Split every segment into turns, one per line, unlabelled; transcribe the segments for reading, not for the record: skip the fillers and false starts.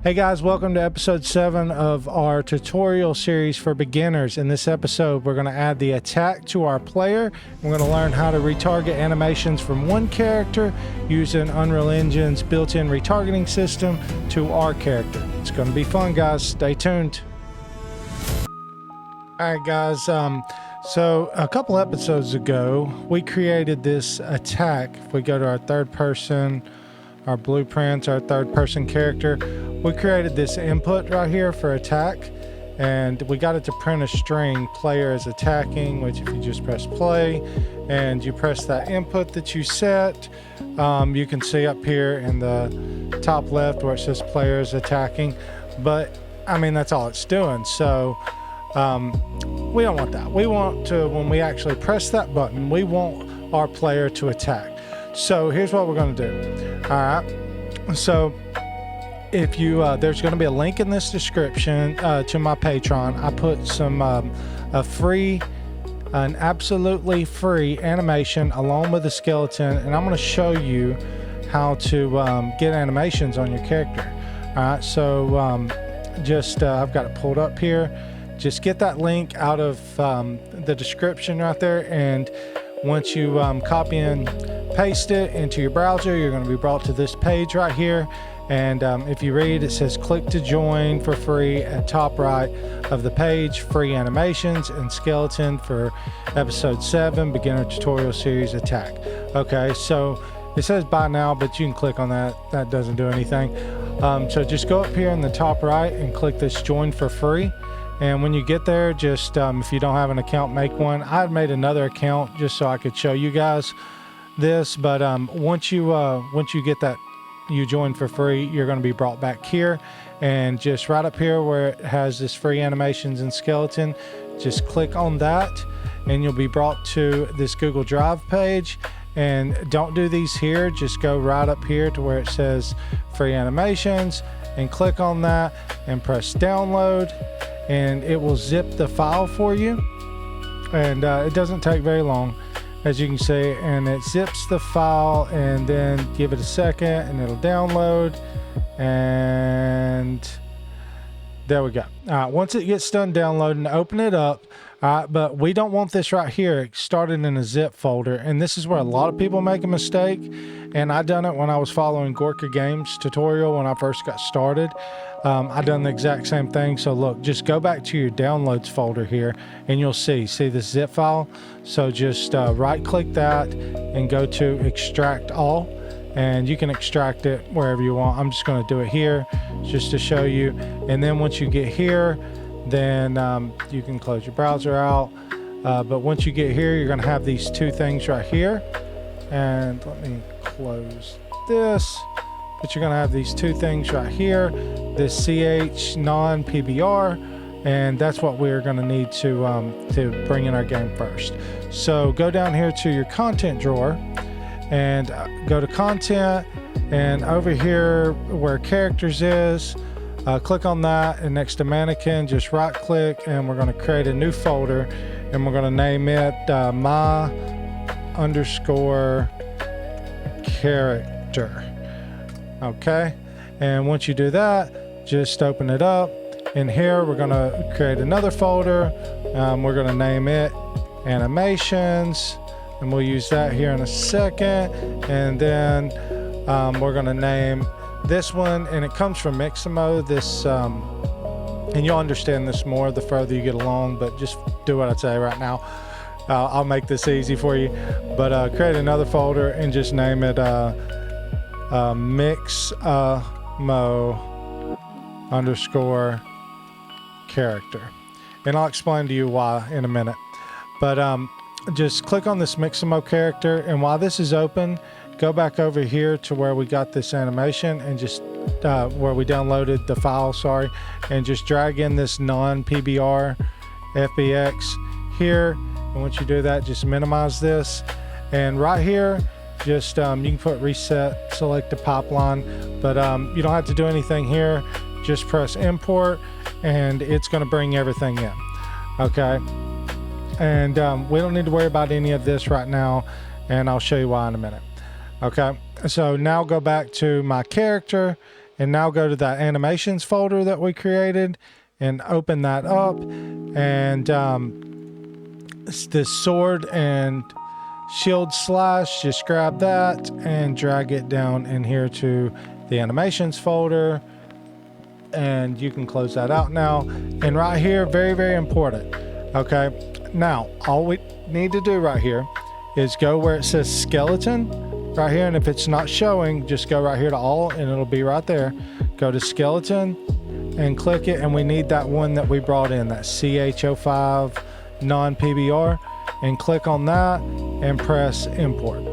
Hey guys, welcome to episode 7 of our tutorial series for beginners. In this episode, we're going to add the attack to our player. We're going to learn how to retarget animations from one character using Unreal Engine's built-in retargeting system to our character. It's going to be fun, guys. Stay tuned. All right, guys. So a couple episodes ago, we created this attack. If we go to our third person, our blueprints, our third person character, we created this input right here for attack, and we got it to print a string, player is attacking, which if you just press play and you press that input that you set, you can see up here in the top left where it says player is attacking. But I mean, that's all it's doing. So we don't want that. We want to, when we actually press that button, we want our player to attack. So here's what we're going to do. All right, so if you there's going to be a link in this description to my Patreon. I put some an absolutely free animation along with the skeleton, and I'm going to show you how to get animations on your character. All right, so I've got it pulled up here. Just get that link out of the description right there, and once you copy and paste it into your browser, you're going to be brought to this page right here. And if you read, it says click to join for free at top right of the page, free animations and skeleton for episode 7 beginner tutorial series attack. Okay, so it says buy now, but you can click on that. That doesn't do anything. So just go up here in the top right and click this join for free. And when you get there, just if you don't have an account, make one. I had made another account just so I could show you guys this. But once you get that, you join for free, you're going to be brought back here, and just right up here where it has this free animations and skeleton, just click on that and you'll be brought to this Google Drive page. And don't do these here, just go right up here to where it says free animations and click on that and press download, and it will zip the file for you. And it doesn't take very long, as you can see, and it zips the file, and then give it a second and it'll download, and there we go. All right, once it gets done downloading, open it up. All right, but we don't want this right here. It started in a zip folder, and this is where a lot of people make a mistake, and I done it when I was following Gorka Games tutorial when I first got started. I done the exact same thing. So look, just go back to your downloads folder here, and you'll see this zip file. So just right click that and go to extract all, and you can extract it wherever you want. I'm just going to do it here just to show you. And then once you get here, then you can close your browser out. But once you get here, you're going to have these two things right here. And let me close this. But you're going to have these two things right here, this CH non-PBR, and that's what we're going to need to bring in our game first. So go down here to your content drawer and go to content, and over here where characters is, click on that, and next to mannequin, just right click, and we're going to create a new folder, and we're going to name it my underscore character. Okay, and once you do that, just open it up, and here we're going to create another folder. We're going to name it animations, and we'll use that here in a second. And then we're going to name this one, and it comes from Mixamo. This and you'll understand this more the further you get along, but just do what I say right now. I'll make this easy for you. But create another folder and just name it Mixamo underscore character, and I'll explain to you why in a minute. But just click on this Mixamo character, and while this is open, go back over here to where we got this animation, and just where we downloaded the file, and just drag in this non-PBR FBX here. And once you do that, just minimize this, and right here, just you can put reset, select the pipeline, but you don't have to do anything here. Just press import, and it's going to bring everything in. Okay, and we don't need to worry about any of this right now, and I'll show you why in a minute. Okay, so now go back to my character, and now go to that animations folder that we created and open that up. And this sword and shield slash, just grab that and drag it down in here to the animations folder, and you can close that out now. And right here, very, very important. Okay, now all we need to do right here is go where it says skeleton right here, and if it's not showing, just go right here to all and it'll be right there. Go to skeleton and click it, and we need that one that we brought in, that CH05 non-PBR, and click on that and press import.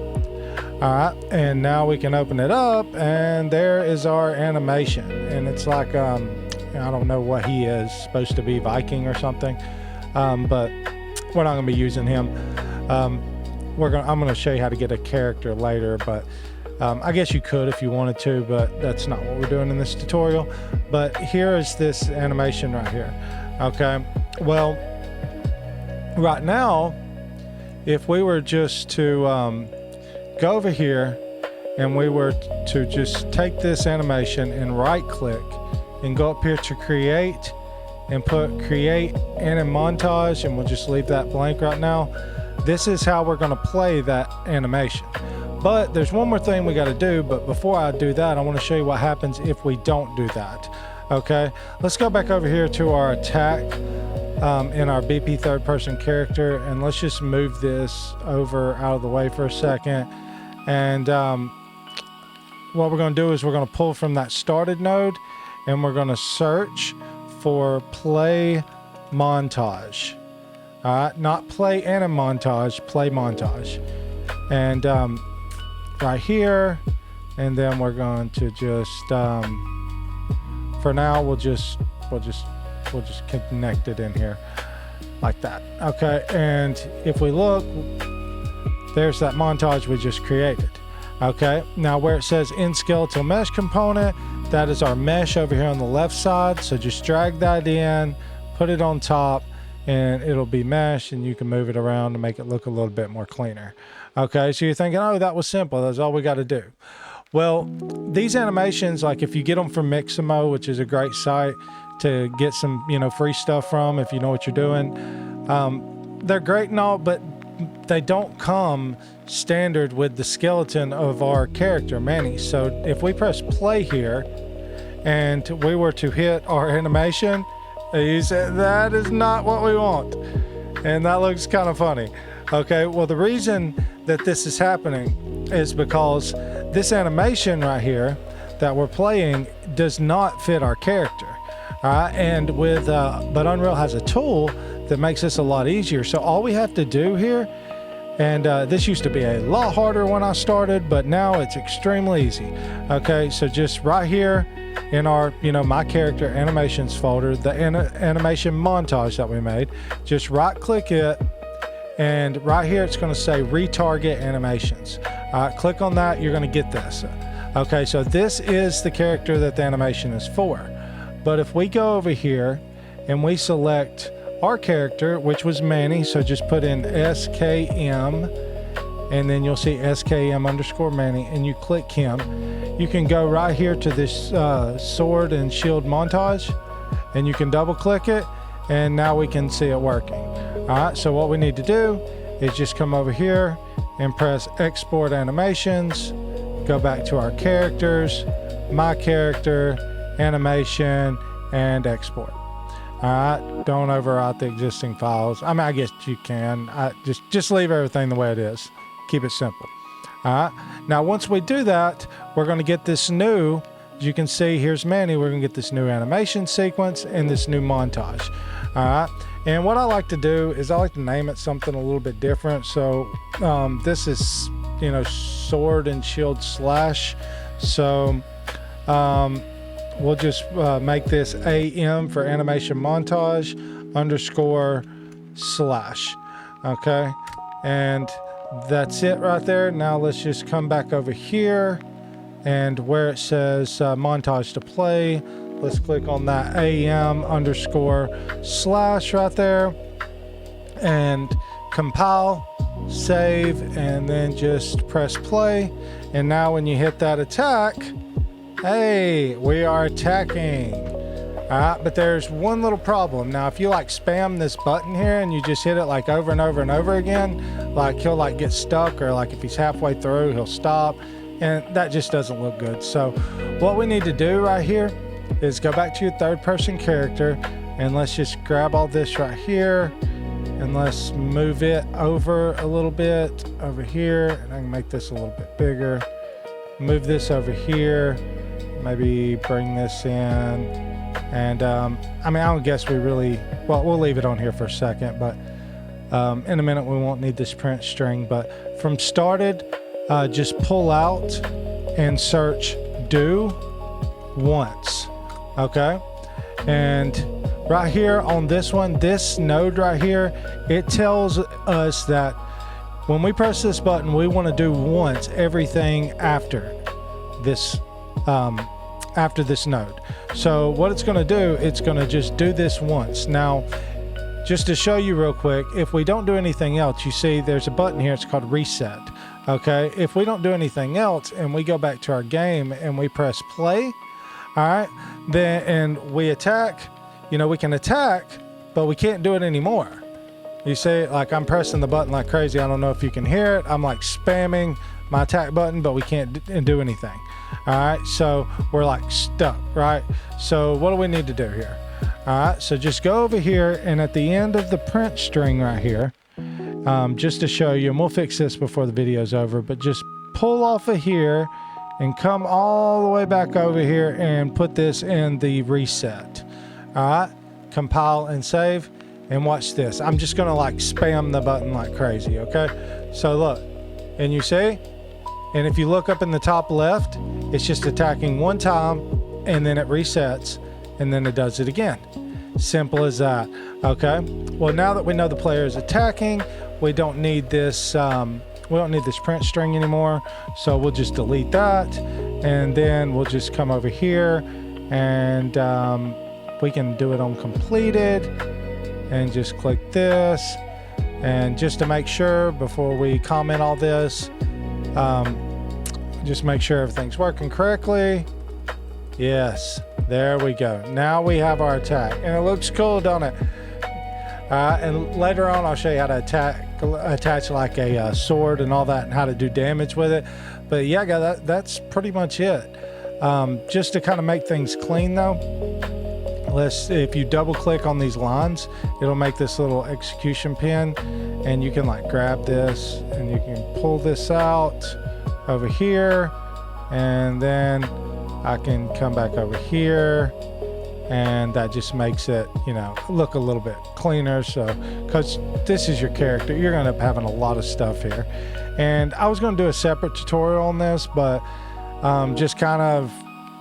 All right, and now we can open it up, and there is our animation. And it's like, I don't know what he is, supposed to be Viking or something, but we're not gonna be using him. I'm gonna show you how to get a character later, but I guess you could if you wanted to, but that's not what we're doing in this tutorial. But here is this animation right here. Okay, well, right now, if we were just to go over here and we were to just take this animation and right click and go up here to create and put create anim montage, and we'll just leave that blank right now. This is how we're going to play that animation. But there's one more thing we got to do, but before I do that, I want to show you what happens if we don't do that. Okay, let's go back over here to our attack in our BP third person character, and let's just move this over out of the way for a second. And what we're going to do is we're going to pull from that started node, and we're going to search for play montage. All right, not play anim montage, play montage. And right here, and then we're going to just for now we'll just connect it in here like that. Okay, and if we look, there's that montage we just created. Okay, now where it says in skeletal mesh component, that is our mesh over here on the left side. So just drag that in, put it on top, and it'll be mesh, and you can move it around to make it look a little bit more cleaner. Okay, so you're thinking, oh, that was simple, that's all we got to do. Well, these animations, like if you get them from Mixamo, which is a great site to get some, free stuff from if you know what you're doing, they're great and all, but they don't come standard with the skeleton of our character, Manny. So if we press play here and we were to hit our animation, you said that is not what we want, and that looks kind of funny. Okay, well, the reason that this is happening is because this animation right here that we're playing does not fit our character. All right, and with but Unreal has a tool that makes this a lot easier. So all we have to do here, and this used to be a lot harder when I started, but now it's extremely easy. Okay, so just right here in our, my character animations folder, the animation montage that we made, just right click it, and right here it's going to say retarget animations. All right, click on that, you're going to get this. Okay, so this is the character that the animation is for. But if we go over here and we select our character, which was Manny, so just put in SKM, and then you'll see SKM_Manny, and you click him. You can go right here to this sword and shield montage, and you can double click it, and now we can see it working. All right, so what we need to do is just come over here and press export animations, go back to our characters, my character, animation, and export. All right, don't overwrite the existing files. I mean, I guess you can. Just leave everything the way it is. Keep it simple. All right, now once we do that, we're going to get this new, as you can see, here's Manny, we're going to get this new animation sequence and this new montage. All right, and what I like to do is I like to name it something a little bit different. So this is, sword and shield slash. So we'll just make this AM for animation montage _slash. Okay, and that's it right there. Now let's just come back over here, and where it says montage to play, let's click on that AM _slash right there, and compile, save, and then just press play. And now when you hit that attack, Hey, we are attacking. All right, but there's one little problem. Now, if you like spam this button here and you just hit it like over and over and over again, like he'll like get stuck, or like if he's halfway through, he'll stop, and that just doesn't look good. So what we need to do right here is go back to your third person character, and let's just grab all this right here, and let's move it over a little bit over here, and I can make this a little bit bigger. Move this over here, maybe bring this in. And I mean, I don't guess we really, well, we'll leave it on here for a second, but in a minute we won't need this print string. But from started, just pull out and search do once, okay? And right here on this one, this node right here, it tells us that when we press this button, we want to do once everything after this node. So what it's going to do, it's going to just do this once. Now, just to show you real quick, if we don't do anything else, you see there's a button here, it's called reset. Okay, if we don't do anything else and we go back to our game and we press play, all right, then and we attack, you know, we can attack, but we can't do it anymore. You see, like I'm pressing the button like crazy. I don't know if you can hear it. I'm like spamming my attack button, but we can't do anything. All right, so we're like stuck, right? So what do we need to do here? All right, so just go over here, and at the end of the print string right here, just to show you, and we'll fix this before the video's over, but just pull off of here and come all the way back over here and put this in the reset. All right, compile and save, and watch this. I'm just gonna like spam the button like crazy, okay? So look, and you see, and if you look up in the top left, it's just attacking one time, and then it resets, and then it does it again. Simple as that. Okay. Well, now that we know the player is attacking, we don't need this. We don't need this print string anymore. So we'll just delete that, and then we'll just come over here, and we can do it on completed, and just click this, and just to make sure before we comment all this. Just make sure everything's working correctly. Yes, there we go. Now we have our attack, and it looks cool, don't it? And later on, I'll show you how to attach like a sword and all that, and how to do damage with it. But yeah, guys, that's pretty much it. Just to kind of make things clean, though, if you double click on these lines, it'll make this little execution pin, and you can like grab this, and you can pull this out over here, and then I can come back over here, and that just makes it, you know, look a little bit cleaner. So because this is your character, you're gonna end up having a lot of stuff here, and I was gonna do a separate tutorial on this, but just kind of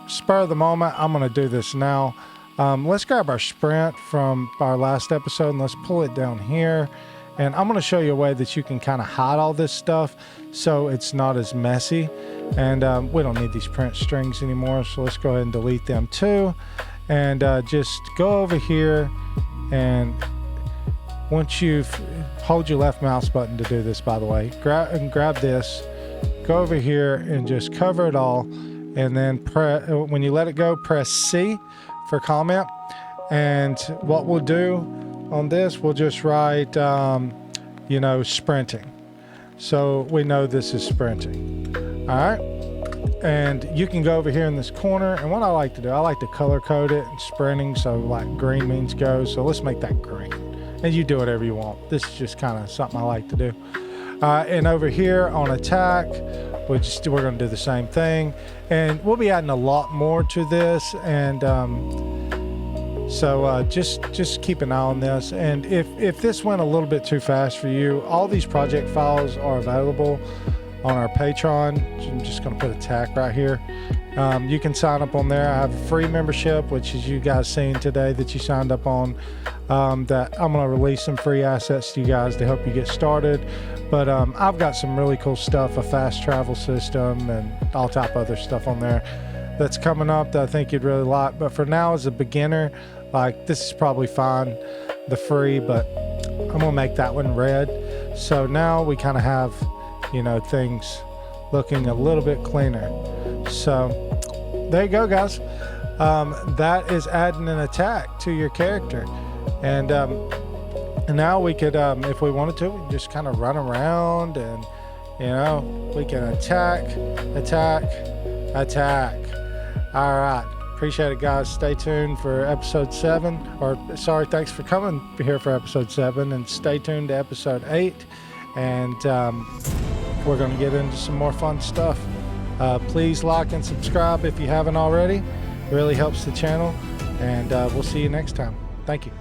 spur of the moment, I'm gonna do this now. Let's grab our sprint from our last episode, and let's pull it down here. And I'm going to show you a way that you can kind of hide all this stuff so it's not as messy. And we don't need these print strings anymore, so let's go ahead and delete them too. And just go over here, and once you've hold your left mouse button to do this, by the way, grab this, go over here and just cover it all, and then when you let it go, press C for comment. And what we'll do on this, we'll just write, you know, sprinting. So we know this is sprinting. All right. And you can go over here in this corner. And what I like to do, I like to color code it and sprinting. So like green means go. So let's make that green. And you do whatever you want. This is just kind of something I like to do. And over here on attack, we're going to do the same thing. And we'll be adding a lot more to this. And, so just keep an eye on this, and if this went a little bit too fast for you, all these project files are available on our Patreon. I'm just going to put a tag right here. You can sign up on there. I have a free membership, which is you guys seen today that you signed up on, that I'm going to release some free assets to you guys to help you get started. But I've got some really cool stuff, a fast travel system and all type of other stuff on there that's coming up that I think you'd really like. But for now, as a beginner, like this is probably fine, the free, but I'm gonna make that one red. So now we kind of have, you know, things looking a little bit cleaner. So there you go, guys. That is adding an attack to your character. And now we could, if we wanted to, we can just kind of run around and, you know, we can attack. All right. Appreciate it, guys. Stay tuned for episode 7. Or, sorry, thanks for coming here for episode 7. And stay tuned to episode 8. And we're going to get into some more fun stuff. Please like and subscribe if you haven't already. It really helps the channel. And we'll see you next time. Thank you.